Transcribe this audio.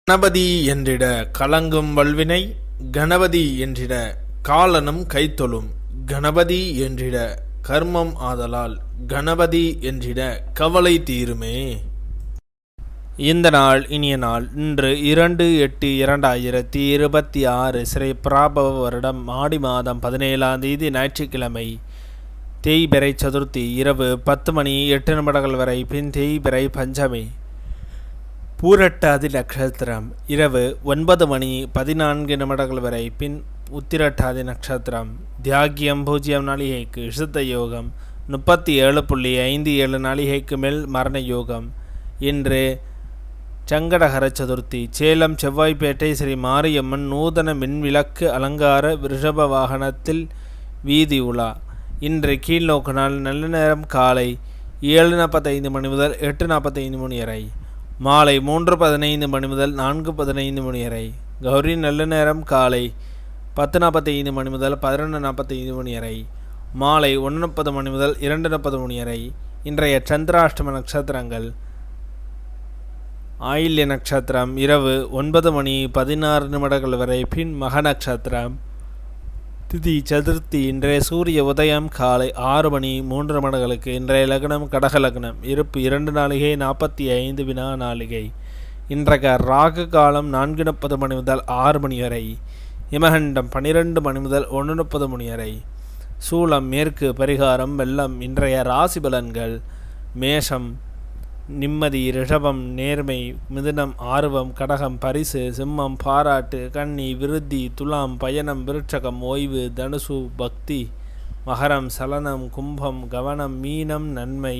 கணபதி என்றிட கலங்கும் வல்வினை கணபதி என்றிட காலனும் கைத்தொழும் கணபதி என்றிட கர்மம் ஆதலால் கணபதி என்றிட கவலை தீருமே. இந்த நாள் இனிய நாள். இன்று 2/8/2026 ஸ்ரீ பிராபவ வருடம் ஆடி மாதம் 17ஆம் தேதி ஞாயிற்றுக்கிழமை. தேய்பிறை சதுர்த்தி இரவு 10:08 வரை, பின் தேய்பிறை பஞ்சமி. பூரட்டாதி நட்சத்திரம் இரவு 9:14 வரை, பின் உத்திரட்டாதி நட்சத்திரம். தியாகியம் 0 நாளிகைக்கு இசுத்த யோகம் 37.57 நாளிகைக்கு மேல் மரண யோகம். இன்று சங்கடஹர சதுர்த்தி. சேலம் செவ்வாய்ப்பேட்டை ஸ்ரீ மாரியம்மன் நூதன மின்விளக்கு அலங்கார விருஷப வாகனத்தில் வீதி உலா. இன்று கீழ்நோக்கு நாள். நல்ல நேரம் காலை 7:45 முதல் 8:45 வரை, மாலை 3:15 முதல் 4:15 வரை. கௌரி நல்ல நேரம் காலை 10:45 முதல் 11:45 வரை, மாலை 1:30 முதல் 2:30 வரை. இன்றைய சந்திராஷ்டம நட்சத்திரங்கள்: ஆயில்ய நட்சத்திரம் இரவு 9:16 வரை, பின் மக நட்சத்திரம். திதி சதுர்த்தி. இன்றைய சூரிய உதயம் காலை 6:03 இன்றைய லக்னம் கடக லக்னம். இருப்பு 2 நாளிகை 45 வினா நாளிகை. இன்றைய ராகு காலம் 4:30 முதல் 6 வரை. இமகண்டம் 12 முதல் 1:30 வரை. சூலம் மேற்கு. பரிகாரம் வெள்ளம். இன்றைய ராசி பலன்கள்: மேஷம் நிம்மதி, ரிஷபம் நேர்மை, மிதுனம் ஆர்வம், கடகம் பரிசு, சிம்மம் பாராட்டு, கன்னி விருத்தி, துலாம் பயணம், விருட்சகம் ஓய்வு, தனுசு பக்தி, மகரம் சலனம், கும்பம் கவனம், மீனம் நன்மை.